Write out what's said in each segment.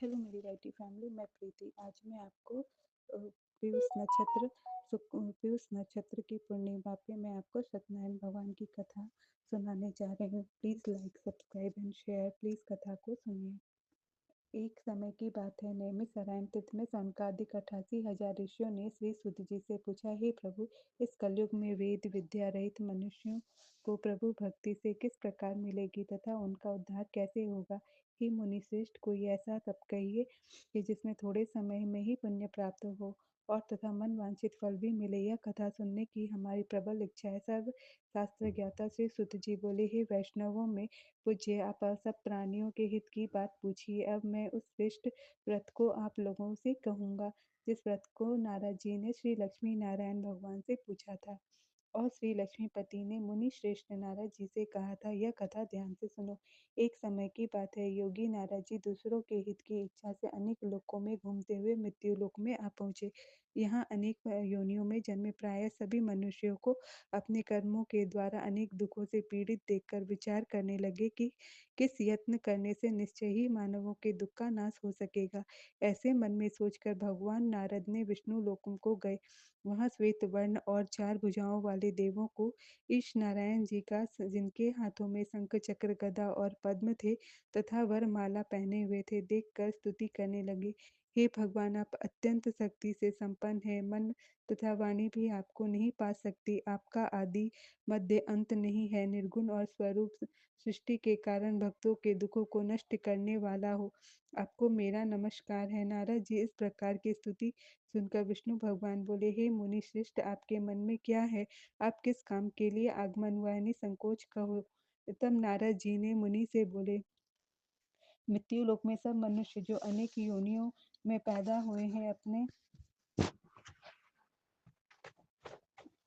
Hello मेरी वाइटी family, मैं प्रीति। आज मैं आपको पीयूष नक्षत्र पीयूष नक्षत्र की पूर्णिमा पे मैं आपको सत्यनारायण भगवान की कथा सुनाने जा रही हूँ। Please like, subscribe and share. Please कथा को सुनिए। एक समय की बात है, नैमिषारण्य तीर्थ में सनकादिक 88,000 ऋषियों ने श्री सुत जी से पूछा, हे प्रभु, इस कलयुग में वेद विद्या रहित मनुष्यों को प्रभु भक्ति से किस प्रकार मिलेगी तथा उनका उद्धार कैसे होगा। हे मुनिश्रेष्ठ, कोई ऐसा तप कहिए कि जिसमें थोड़े समय में ही पुण्य प्राप्त हो और तथा मन वांछित फल भी मिले। यह कथा सुनने की हमारी प्रबल इच्छा है। सर्व शास्त्र ज्ञाता श्री सुत जी बोले, हे वैष्णवों में पूज्य, आप सब प्राणियों के हित की बात पूछिए। अब मैं उस श्रेष्ठ व्रत को आप लोगों से कहूँगा जिस व्रत को नारद जी ने श्री लक्ष्मी नारायण भगवान से पूछा था। और श्री लक्ष्मीपति ने मुनि श्रेष्ठ नारद जी से कहा था, यह कथा ध्यान से सुनो। एक समय की बात है, योगी नारद जी दूसरों के हित की इच्छा से अनेक लोकों में घूमते हुए मृत्यु लोक में आ पहुंचे। यहाँ अनेक योनियों में जन्मे प्राय सभी मनुष्यों को अपने कर्मों के द्वारा अनेक दुखों से पीड़ित देखकर विचार करने लगे कि किस यत्न करने से निश्चय ही मानवों के दुख का नाश हो सकेगा। ऐसे मन में सोचकर भगवान नारद ने विष्णु लोकों को गए। वहां श्वेत वर्ण और 4 भुजाओं वाले देवों को ईश नारायण जी का, जिनके हाथों में शंख चक्र गदा और पद्म थे तथा वरमाला पहने हुए थे, देखकर स्तुति करने लगे। हे भगवान, आप अत्यंत शक्ति से संपन्न है। मन तथा वाणी भी आपको नहीं पा सकती। आपका आदि मध्य अंत नहीं है। निर्गुण और स्वरूप सृष्टि के कारण भक्तों के दुखों को नष्ट करने वाला हो। आपको मेरा नमस्कार है। नारद जी इस प्रकार की स्तुति सुनकर विष्णु भगवान बोले, हे मुनि श्रेष्ठ, आपके मन में क्या है? आप किस काम के लिए आगमन हुआ है? निसंकोच कहो। तब नारद जी ने मुनि से बोले, मृत्यु लोक में सब मनुष्य जो अनेक योनियों में पैदा हुए हैं,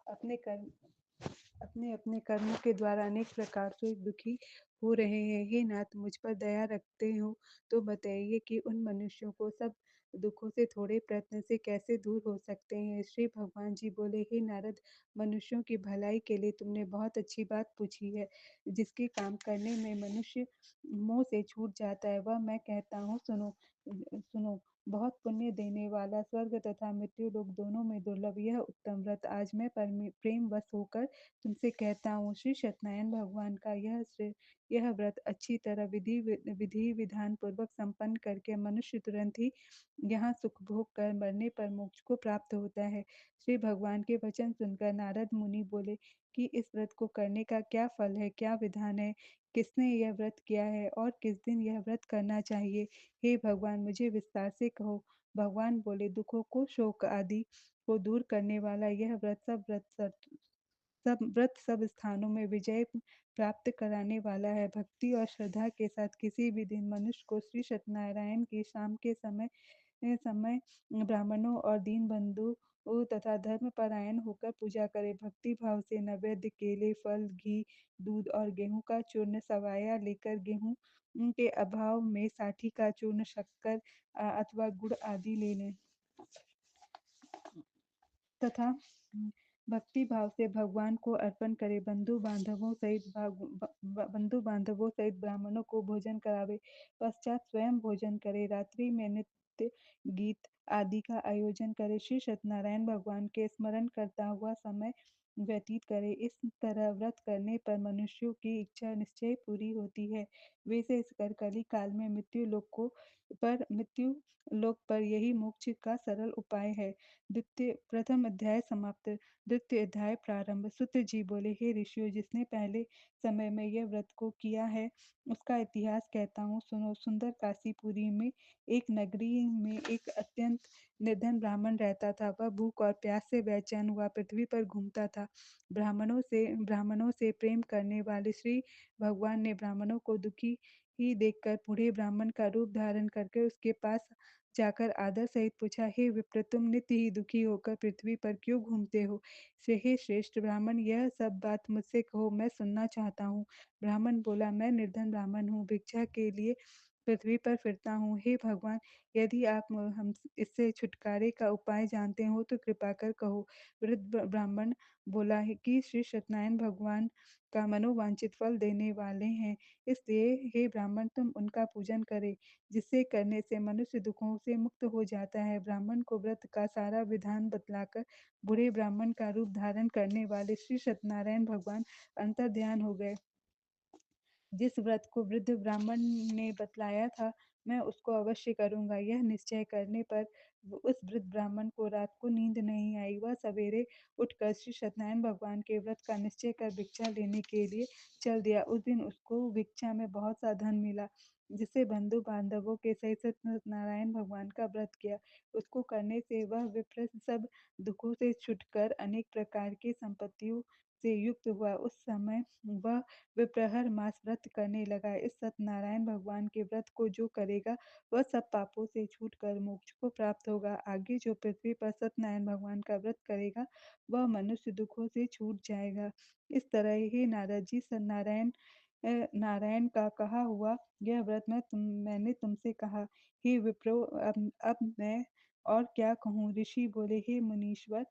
अपने कर्म अपने अपने कर्मों के द्वारा अनेक प्रकार से दुखी हो रहे हैं। हे नाथ, मुझ पर दया रखते हो तो बताइए कि उन मनुष्यों को सब दुखों से थोड़े प्रयत्न से कैसे दूर हो सकते हैं। श्री भगवान जी बोले, हे नारद, मनुष्यों की भलाई के लिए तुमने बहुत अच्छी बात पूछी है। जिसके काम करने में मनुष्य मोह से छूट जाता है, वह मैं कहता हूँ, सुनो। सुनो, बहुत पुण्य देने वाला, स्वर्ग तथा मृत्यु लोक दोनों में दुर्लभ यह उत्तम व्रत आज मैं प्रेम वश होकर तुमसे कहता हूँ। श्री सत्यनारायण भगवान का यह व्रत अच्छी तरह विधि विधान पूर्वक संपन्न करके मनुष्य तुरंत ही यहाँ सुख भोग कर मरने पर मोक्ष को प्राप्त होता है। श्री भगवान के वचन सुनकर नारद मुनि बोले कि इस व्रत को करने का क्या फल है, क्या विधान है, किसने यह व्रत किया है और किस दिन यह व्रत करना चाहिए। हे भगवान, मुझे विस्तार से कहो। भगवान बोले, दुखों को, शोक आदि को दूर करने वाला यह व्रत सब स्थानों में विजय प्राप्त कराने वाला है। भक्ति और श्रद्धा के साथ किसी भी दिन मनुष्य को श्री सत्यनारायण की शाम के समय ब्राह्मणों और दीन बंधु तथा धर्म परायण होकर पूजा करे। भक्ति भाव से नैवेद्य, केले, फल, घी, दूध और गेहूं का चूर्ण सवाया लेकर, गेहूं के अभाव में साठी का चूर्ण, शक्कर अथवा गुड़ आदि ले लें तथा भक्ति भाव से भगवान को अर्पण करे। बंधु बांधवों सहित ब्राह्मणों को भोजन करावे। पश्चात स्वयं भोजन करे। रात्रि में नित्य गीत आदि का आयोजन करे। श्री सत्यनारायण भगवान के स्मरण करता हुआ समय व्यतीत करे। इस तरह व्रत करने पर मनुष्यों की इच्छा निश्चय पूरी होती है। विशेष कर कली काल में मृत्यु लोक पर यही मोक्ष का सरल उपाय है। प्रथम अध्याय समाप्त। द्वितीय अध्याय प्रारंभ। सूत जी बोले, हे ऋषियों, जिसने पहले समय में यह व्रत को किया है उसका इतिहास कहता हूँ, सुनो। सुंदर काशीपुरी में एक नगरी में एक अत्यंत निर्धन ब्राह्मण रहता था। वह भूख और प्यास से बेचैन हुआ पृथ्वी पर घूमता था। ब्राह्मणों से प्रेम करने वाले श्री भगवान ने ब्राह्मणों को दुखी ही देखकर बूढ़े ब्राह्मण का रूप धारण करके उसके पास जाकर आदर सहित पूछा, हे विप्र, तुम नित्य ही दुखी होकर पृथ्वी पर क्यों घूमते हो? हे श्रेष्ठ ब्राह्मण, यह सब बात मुझसे कहो, मैं सुनना चाहता हूँ। ब्राह्मण बोला, मैं निर्धन ब्राह्मण हूँ, भिक्षा के लिए पृथ्वी पर फिरता हूँ। हे भगवान, यदि आप हम इससे छुटकारे का उपाय जानते हो तो कृपा कर कहो। वृद्ध ब्राह्मण बोला है कि श्री सत्यनारायण भगवान का मनोवांछित फल देने वाले हैं, इसलिए हे ब्राह्मण तुम उनका पूजन करें, जिससे करने से मनुष्य दुखों से मुक्त हो जाता है। ब्राह्मण को व्रत का सारा विधान बतलाकर बूढ़े ब्राह्मण का रूप धारण करने वाले श्री सत्यनारायण भगवान अंतर्ध्यान हो गए। जिस व्रत को वृद्ध ब्राह्मण ने बतलाया था, मैं उसको अवश्य करूँगा। यह निश्चय करने पर उस वृद्ध ब्राह्मण को रात को नींद नहीं आई। वह सवेरे उठकर श्री सत्यनारायण भगवान के व्रत का निश्चय कर भिक्षा लेने के लिए चल दिया। उस दिन उसको भिक्षा में बहुत सा धन मिला, जिससे बंधु बांधवों के सहित सत्यनारायण भगवान का व्रत किया। उसको करने से वह विप्र सब दुखों से छुटकर अनेक प्रकार की संपत्तियों से युक्त हुआ। उस समय वह विप्रहर मास व्रत करने लगा। इस सत्यनारायण भगवान के व्रत को जो करेगा वह सब पापों से छूट कर मोक्ष को प्राप्त होगा। आगे जो पृथ्वी पर सत्यनारायण भगवान का व्रत करेगा वह मनुष्य दुखों से छूट जाएगा। इस तरह ही नारद जी नारायण नारायण का कहा हुआ यह व्रत मैंने तुमसे कहा। हे विप्रो, अब मैं और क्या कहूँ। ऋषि बोले, हे मुनीश्वर,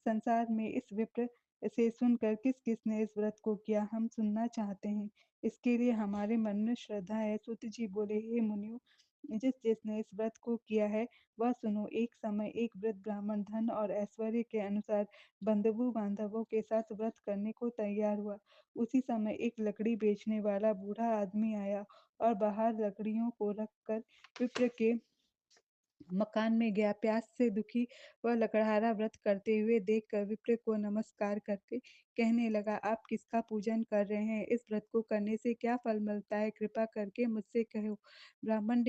संसार में इस विप्र इसे सुनकर किस किसने इस व्रत को किया, हम सुनना चाहते हैं। इसके लिए हमारे मन में श्रद्धा है। सूत जी बोले, हे मुनियों, जिस जिसने इस व्रत को किया है वह सुनो। एक समय एक वृद्ध ब्राह्मण धन और ऐश्वर्य के अनुसार बंधु बांधवों के साथ व्रत करने को तैयार हुआ। उसी समय एक लकड़ी बेचने वाला बूढ़ा आदमी आया और बाहर लकड़ियों को रखकर विप्र के मकान में गया। प्यास से दुखी वह लकड़हारा व्रत करते हुए देखकर विप्र को नमस्कार करके कहने लगा, आप किसका पूजन कर रहे हैं? इस व्रत को करने से क्या फल मिलता है? कृपा करके मुझसे कहो। ब्राह्मण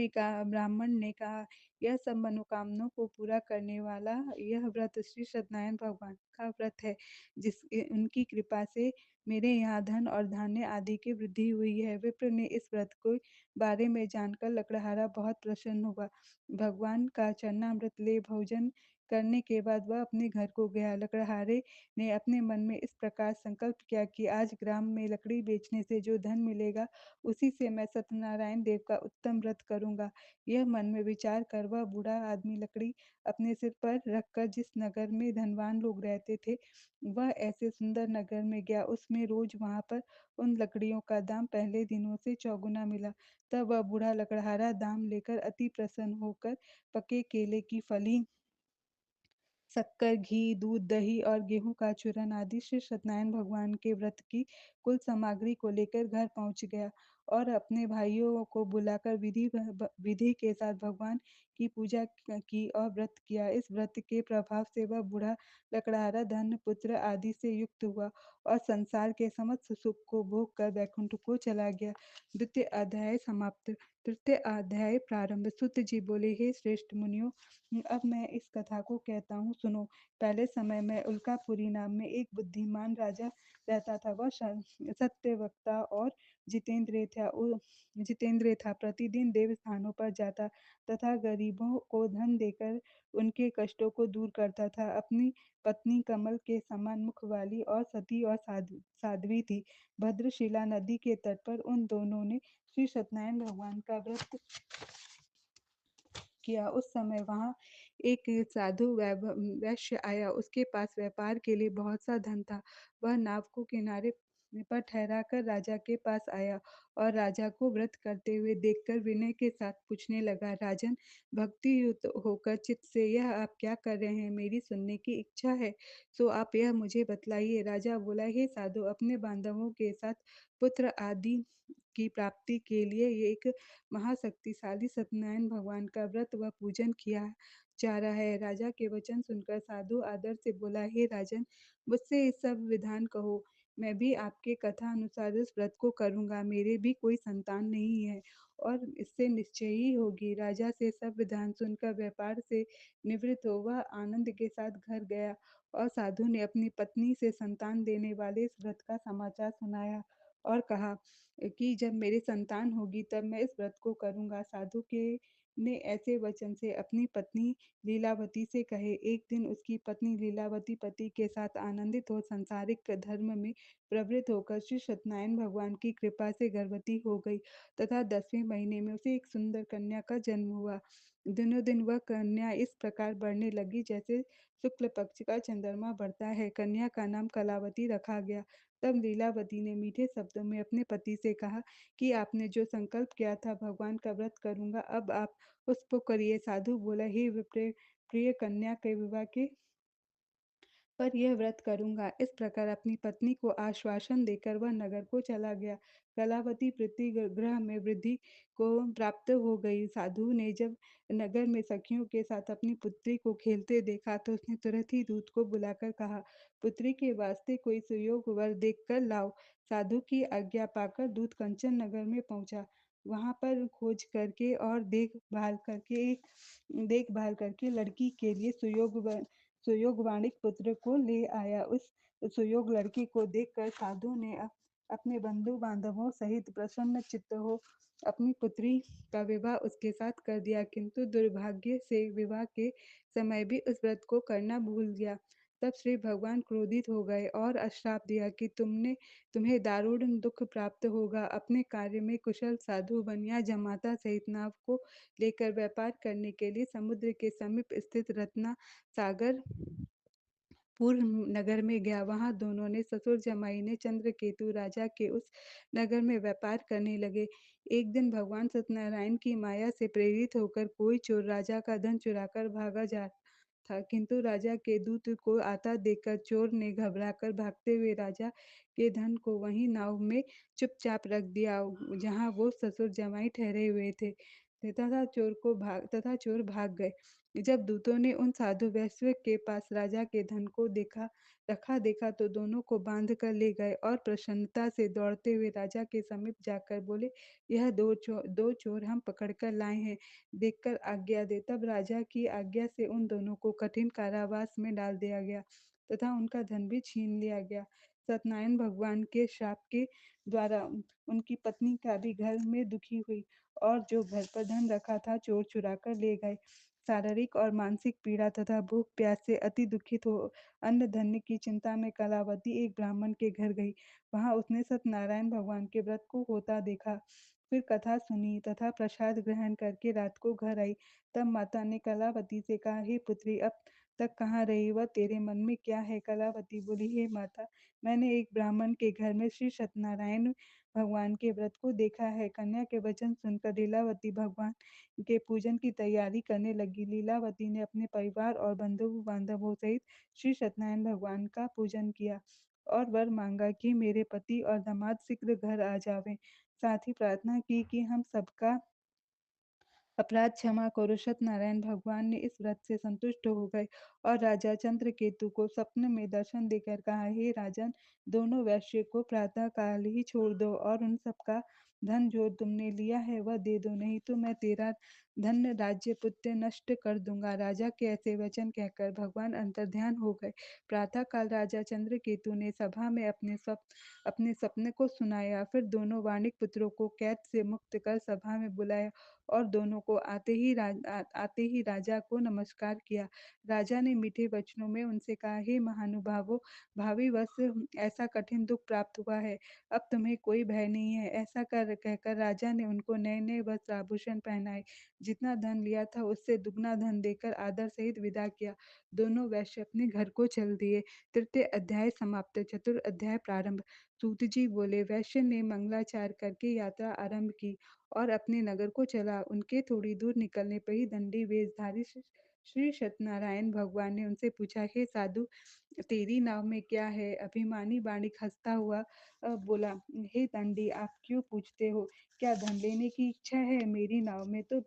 ने कहा, यह सब मनोकामनाओं को पूरा करने वाला यह व्रत श्री सत्यनारायण भगवान का व्रत है, जिस उनकी कृपा से मेरे यहाँ धन और धान्य आदि की वृद्धि हुई है। विप्र ने इस व्रत को बारे में जानकर लकड़हारा बहुत प्रसन्न हुआ। भगवान का चरणामृत ले भोजन करने के बाद वह अपने घर को गया। लकड़हारे ने अपने मन में इस प्रकार संकल्प किया कि आज ग्राम में लकड़ी बेचने से जो धन मिलेगा उसी से मैं सत्यनारायण देव का उत्तम व्रत करूंगा। यह मन में विचार कर वह बूढ़ा आदमी लकड़ी अपने सिर पर रखकर जिस नगर में धनवान लोग रहते थे वह ऐसे सुंदर नगर में गया। उसमें रोज वहां पर उन लकड़ियों का दाम पहले दिनों से चौगुना मिला। तब वह बूढ़ा लकड़हारा दाम लेकर अति प्रसन्न होकर पके केले की फली, शक्कर, घी, दूध, दही और गेहूं का चूरन आदि श्री सत्यनारायण भगवान के व्रत की कुल सामग्री को लेकर घर पहुंच गया और अपने भाइयों को बुलाकर विधि के साथ भगवान की पूजा की और व्रत किया। इस व्रत के प्रभाव से वह बूढ़ा लकड़हारा धन, पुत्र आदि से युक्त हुआ और संसार के समस्त सुख को भोग कर वैकुंठ को चला गया। द्वितीय अध्याय समाप्त। तृतीय अध्याय प्रारंभ। सुत जी बोले, हे श्रेष्ठ मुनियों, अब मैं इस कथा को कहता हूँ, सुनो। पहले समय में उल्कापुरी नाम में एक बुद्धिमान राजा रहता था। वह सत्यवक्ता और जितेंद्रिय था। प्रतिदिन देव स्थानों पर जाता तथा गरीबों को धन देकर उनके कष्टों को दूर करता था। अपनी पत्नी कमल के समान मुख वाली और सती और साध्वी थी। भद्रशिला नदी के तट पर उन दोनों ने श्री सत्यनारायण भगवान का व्रत किया। उस समय वहां एक साधु वैश्य आया। उसके पास व्यापार के लिए बहुत सा धन था। वह नाव को किनारे पर ठहरा कर राजा के पास आया और राजा को व्रत करते हुए देखकर विनय के साथ पूछने लगा, राजन, भक्ति युक्त होकर चित्त से यह आप क्या कर रहे हैं? मेरी सुनने की इच्छा है, सो आप यह मुझे बतलाइए। राजा बोला, हे साधु, अपने बांधवों के साथ पुत्र आदि की प्राप्ति के लिए ये एक महाशक्तिशाली सत्यनारायण भगवान का व्रत व पूजन किया जा रहा है। राजा के वचन सुनकर साधु आदर से बोला, हे राजन, मुझसे इस सब विधान कहो। मैं भी आपके कथा अनुसार इस व्रत को करूंगा। मेरे भी कोई संतान नहीं है और इससे निश्चय ही होगी। राजा से सब विधान सुनकर व्यापार से निवृत्त हो वह आनंद के साथ घर गया और साधु ने अपनी पत्नी से संतान देने वाले इस व्रत का समाचार सुनाया और कहा कि जब मेरी संतान होगी तब मैं इस व्रत को करूंगा। साधु के ने ऐसे वचन से अपनी पत्नी लीलावती से कहे। एक दिन उसकी पत्नी लीलावती पति के साथ आनंदित हो सांसारिक धर्म में प्रवृत्त होकर श्री सत्यनारायण भगवान की कृपा से गर्भवती हो गई तथा 10वें महीने में उसे एक सुंदर कन्या का जन्म हुआ। दिनों दिन वह कन्या इस प्रकार बढ़ने लगी जैसे शुक्ल पक्ष का चंद्रमा बढ़ता है। कन्या का नाम कलावती रखा गया। तब लीलावती ने मीठे शब्दों में अपने पति से कहा कि आपने जो संकल्प किया था भगवान का व्रत करूंगा, अब आप उसको करिए। साधु बोला, हे विप्र, प्रिय कन्या के विवाह के पर यह व्रत करूंगा। इस प्रकार अपनी पत्नी को आश्वासन देकर वह नगर को चला गया। कलावती प्रति ग्रह में वृद्धि को प्राप्त हो गई। साधु ने जब नगर में सखियों के साथ अपनी पुत्री को खेलते देखा तो उसने तुरंत ही दूत को बुलाकर कहा, पुत्री के वास्ते कोई सुयोग वर देख कर लाओ। साधु की आज्ञा पाकर दूत कंचन नगर में पहुंचा। वहां पर खोज करके और देखभाल करके लड़की के लिए सुयोगवाणिक पुत्र को ले आया। उस सुयोग लड़की को देखकर साधु ने अपने बंधु बांधवों सहित प्रसन्न चित्त हो अपनी पुत्री का विवाह उसके साथ कर दिया, किंतु दुर्भाग्य से विवाह के समय भी उस व्रत को करना भूल गया। तब श्री भगवान क्रोधित हो गए और श्राप दिया कि तुम्हें दारुण दुख प्राप्त होगा। अपने कार्य में कुशल साधु बन या जमाता सहित नाव को लेकर व्यापार करने के लिए समुद्र के समीप स्थित रत्ना सागर पूर्व नगर में गया। वहां दोनों ने ससुर जमाई ने चंद्रकेतु राजा के उस नगर में व्यापार करने लगे। एक दिन भगवान सत्यनारायण की माया से प्रेरित होकर कोई चोर राजा का धन चुराकर भागा जा था, किंतु राजा के दूत को आता देखकर चोर ने घबराकर भागते हुए राजा के धन को वहीं नाव में चुपचाप रख दिया जहां वो ससुर जमाई ठहरे हुए थे तथा चोर भाग गए। जब दूतों ने उन साधु वैश्य के पास राजा के धन को देखा तो दोनों को बांध कर ले गए और प्रसन्नता से दौड़ते हुए राजा के समीप जाकर बोले, यह दो चोर हम पकड़ कर लाए हैं, देखकर आज्ञा दे। तब राजा की आज्ञा से उन दोनों को कठिन कारावास में डाल दिया गया तथा उनका धन भी छीन लिया गया। सत्यनारायण भगवान के शाप के द्वारा उनकी पत्नी का भी घर में दुखी हुई और जो घर पर धन रखा था चोर चुरा कर ले गए। शारीरिक और मानसिक पीड़ा तथा भूख प्यास से अति दुखित हो अन्न धन्य की चिंता में कलावती एक ब्राह्मण के घर गई। वहां उसने सत्यनारायण भगवान के व्रत को होता देखा, फिर कथा सुनी तथा प्रसाद ग्रहण करके रात को घर आई। तब माता ने कलावती से कहा, हे पुत्री, अब तक कहाँ रही, वह तेरे मन में क्या है? कलावती बोली, हे माता, मैंने एक ब्राह्मण के घर में श्री सत्यनारायण भगवान के व्रत को देखा है। कन्या के वचन सुनकर लीलावती भगवान के पूजन की तैयारी करने लगी। लीलावती ने अपने परिवार और बंधु बांधवों सहित श्री सत्यनारायण भगवान का पूजन किया और वर मांगा कि मेरे पति और दामाद शीघ्र घर आ जावें। साथ ही प्रार्थना की कि हम सबका अपराध क्षमा करो। सत्यनारायण भगवान ने इस व्रत से संतुष्ट हो गए और राजा चंद्रकेतु को स्वप्न में दर्शन देकर कहा, हे राजन, दोनों वैश्य को प्रातः काल ही छोड़ दो और उन सबका धन जो तुमने लिया है वह दे दो, नहीं तो मैं तेरा धन राज्य पुत्र नष्ट कर दूंगा। राजा के ऐसे वचन कहकर भगवान अंतर्ध्यान हो गए। प्रातः काल राजा चंद्रकेतु ने सभा में अपने सपने को सुनाया, फिर दोनों वाणिक पुत्रों को कैद से मुक्त कर सभा में बुलाया और दोनों को आते ही राजा को नमस्कार किया। राजा ने मीठे वचनों में उनसे कहा, हे महानुभावों, भावी वर्ष ऐसा कठिन दुख प्राप्त हुआ है, अब तुम्हें कोई भय नहीं है। ऐसा कर कहकर राजा ने उनको नए नए वस्त्र आभूषण पहनाए, जितना धन लिया था उससे दुगना धन देकर आदर सहित विदा किया। दोनों वैश्य अपने घर को चल दिए। तृतीय अध्याय समाप्त। चतुर्थ अध्याय प्रारंभ। सूत जी बोले, वैश्य ने मंगलाचार करके यात्रा आरंभ की और अपने नगर को चला। उनके थोड़ी दूर निकलने पर ही दंडी वेशधारी श्री सत्यनारायण भगवान ने उनसे पूछा, हे साधु, तेरी नाव में क्या है? अभिमानी वाणिक हंसता हुआ बोला, हे दंडी, आप क्यों पूछते हो? क्या धन लेने की इच्छा है? मेरी नाव में तो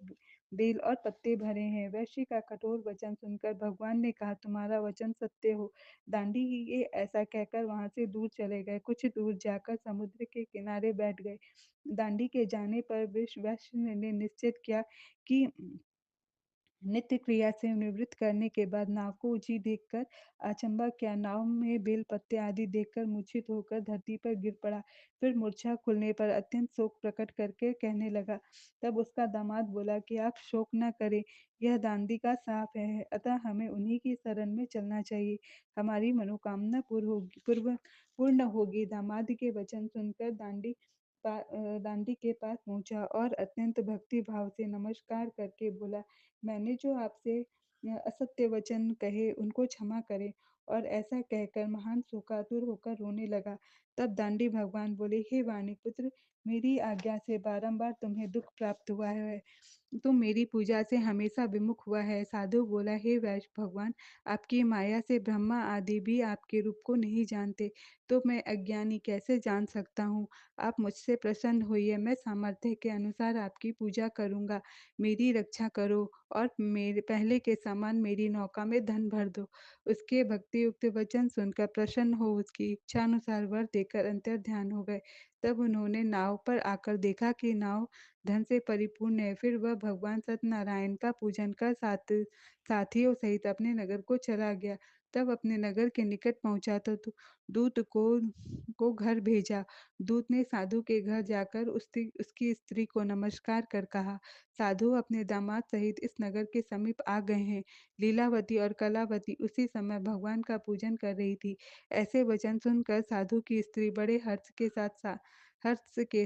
बेल और पत्ते भरे हैं। वैश्य का कठोर वचन सुनकर भगवान ने कहा, तुम्हारा वचन सत्य हो। दांडी ही ये ऐसा कहकर वहां से दूर चले गए। कुछ दूर जाकर समुद्र के किनारे बैठ गए। दांडी के जाने पर वैश्य ने निश्चित किया कि नित्य क्रिया से निवृत्त करने के बाद नाव को ऊँची देखकर अचंभा किया। नाव में बेल पत्ते आदि देखकर मूर्छित होकर धरती पर गिर पड़ा। फिर मूर्छा खुलने पर अत्यंत शोक प्रकट करके कहने लगा। तब उसका दामाद बोला कि आप शोक न करें, यह दांडी का साँप है, अतः हमें उन्हीं की शरण में चलना चाहिए। हमारी मनोकामना पूर्ण होगी। दामाद के वचन सुनकर दांडी के पास पहुँचा और अत्यंत भक्ति भाव से नमस्कार करके बोला, मैंने जो आपसे असत्य वचन कहे उनको क्षमा करें। और ऐसा कहकर महान शोकातुर होकर रोने लगा। तब दांडी भगवान बोले, हे वाणिपुत्र, मेरी आज्ञा से बारंबार तुम्हें दुख प्राप्त हुआ है, तुम मेरी पूजा से हमेशा विमुख हुआ है। साधु बोला, हे वैष्ण भगवान, आपकी माया से ब्रह्मा आदि भी आपके रूप को नहीं जानते, तो मैं अज्ञानी कैसे जान सकता हूँ। आप मुझसे प्रसन्न होइए, मैं सामर्थ्य के अनुसार आपकी पूजा करूँगा। मेरी रक्षा करो और मेरे पहले के समान मेरी नौका में धन भर दो। उसके भक्ति युक्त वचन सुनकर प्रसन्न हो उसकी इच्छा अनुसार वर देकर अंतर ध्यान हो गए। तब उन्होंने नाव पर आकर देखा कि नाव धन से परिपूर्ण है। फिर वह भगवान सत्यनारायण का पूजन कर साथियों सहित अपने नगर को चला गया। तब अपने नगर के निकट पहुंचा तो दूत को घर भेजा। दूत ने साधु के घर जाकर उसकी स्त्री को नमस्कार कर कहा, साधु अपने दामाद सहित इस नगर के समीप आ गए हैं। लीलावती और कलावती उसी समय भगवान का पूजन कर रही थी। ऐसे वचन सुनकर साधु की स्त्री बड़े हर्ष के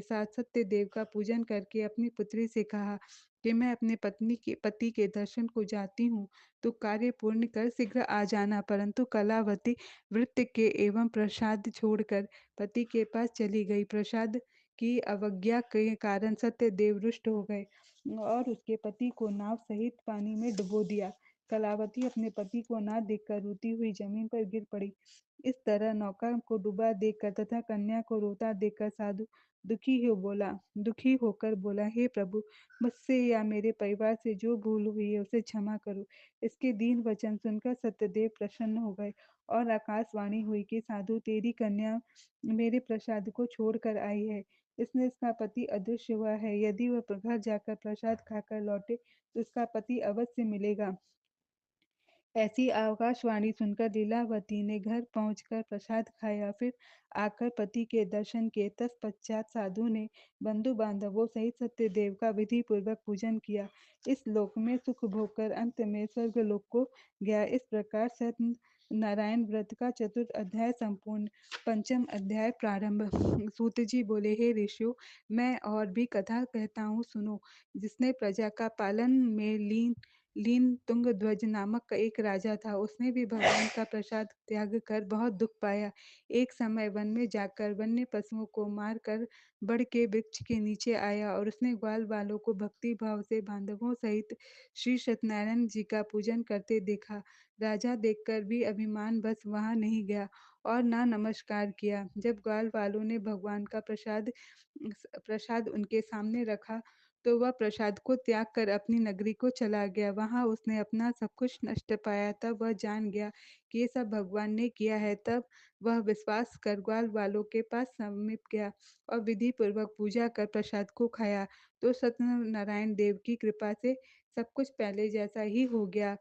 साथ सत्यदेव का पूजन करके अपनी पुत्री से कहा कि मैं अपने पति के दर्शन को जाती हूँ, तो कार्य पूर्ण कर शीघ्र आ जाना। परंतु कलावती वृत्त के एवं प्रसाद छोड़कर पति के पास चली गई। प्रसाद की अवज्ञा के कारण सत्यदेव रुष्ट हो गए और उसके पति को नाव सहित पानी में डुबो दिया। कलावती अपने पति को ना देखकर रोती हुई जमीन पर गिर पड़ी। इस तरह नौका को डूबा देखकर तथा कन्या को रोता देखकर साधु दुखी होकर बोला, हे प्रभु, मुझसे या मेरे परिवार से जो भूल हुई है उसे क्षमा करो। इसके दीन वचन सुनकर सत्यदेव प्रसन्न हो गए और आकाशवाणी हुई कि साधु, तेरी कन्या मेरे प्रसाद को छोड़कर आई है, इसलिए इसका पति अदृश्य हुआ है। यदि वह घर जाकर प्रसाद खाकर लौटे तो उसका पति अवश्य मिलेगा। ऐसी आकाशवाणी सुनकर लीलावती ने घर पहुंचकर प्रसाद खाया, फिर आकर पति के दर्शन किए। तत्पश्चात साधु ने बंधु बांधवों सहित सत्यदेव का विधि पूर्वक पूजन किया। इस लोक में सुख भोग कर अंत में स्वर्गलोक को गया। इस प्रकार सत्य नारायण व्रत का चतुर्थ अध्याय संपूर्ण। पंचम अध्याय प्रारंभ। सूत जी बोले, हे ऋषियों, मैं और भी कथा कहता हूँ, सुनो। जिसने प्रजा का पालन में लीन तुंगध्वज नामक एक राजा था। उसने भी भगवान का प्रसाद त्याग कर बहुत दुख पाया। एक समय वन में जाकर वन्य पशुओं को मार कर बड़ के वृक्ष के नीचे आया और उसने ग्वाल वालों को भक्ति भाव से बांधवों सहित श्री सत्यनारायण जी का पूजन करते देखा। राजा देखकर भी अभिमान बस वहां नहीं गया और ना नमस्कार किया। जब ग्वाल वालों ने भगवान का प्रसाद उनके सामने रखा तो वह प्रसाद को त्याग कर अपनी नगरी को चला गया। वहां उसने अपना सब कुछ नष्ट पाया। तब वह जान गया कि ये सब भगवान ने किया है। तब वह विश्वास कर ग्वाल वालों के पास समीप गया और विधि पूर्वक पूजा कर प्रसाद को खाया। तो सत्यनारायण देव की कृपा से सब कुछ पहले जैसा ही हो गया।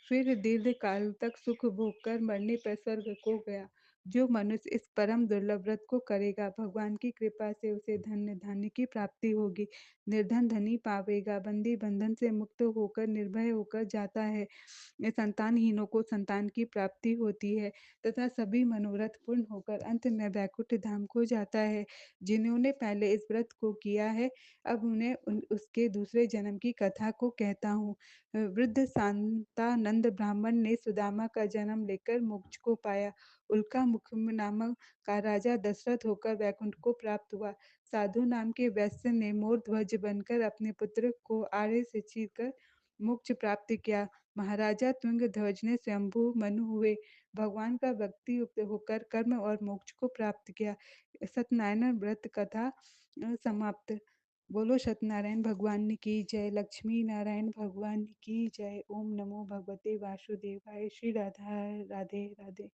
फिर दीर्घ काल तक सुख भोग कर मरने पर स्वर्ग को गया। जो मनुष्य इस परम दुर्लभ व्रत को करेगा, भगवान की कृपा से उसे धन्य धान्य की प्राप्ति होगी। निर्धन धनी पावेगा, बंदी बंधन से मुक्त होकर निर्भय होकर जाता है। संतानहीनों को संतान की प्राप्ति होती है तथा सभी मनोरथ पूर्ण होकर अंत में वैकुंठ धाम को जाता है। जिन्होंने पहले इस व्रत को किया है, अब उन्हें उसके दूसरे जन्म की कथा को कहता हूँ। वृद्ध शांतानंद ब्राह्मण ने सुदामा का जन्म लेकर मोक्ष को पाया। उल्का मुख नामक का राजा दशरथ होकर वैकुंठ को प्राप्त हुआ। साधु नाम के वैश्य ने मोर ध्वज बनकर अपने पुत्र को आड़े से चीरकर मोक्ष प्राप्त किया। महाराजा तुंग ध्वज ने स्वयंभू मनु हुए भगवान का भक्ति युक्त होकर कर्म और मोक्ष को प्राप्त किया। सत्यनारायण व्रत कथा समाप्त। बोलो सत्यनारायण भगवान की जय। लक्ष्मी नारायण भगवान की जय। ओम नमो भगवते वासुदेवाय। Shri Radha Radhe Radhe.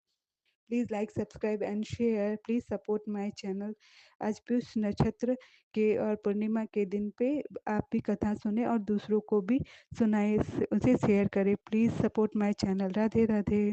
Please like, subscribe and share. Please support my channel. आज पीयूष नक्षत्र के और पूर्णिमा के दिन पे आप भी कथा सुनें और दूसरों को भी सुनाएँ, उसे शेयर करें। Please support my channel. Radhe, Radhe.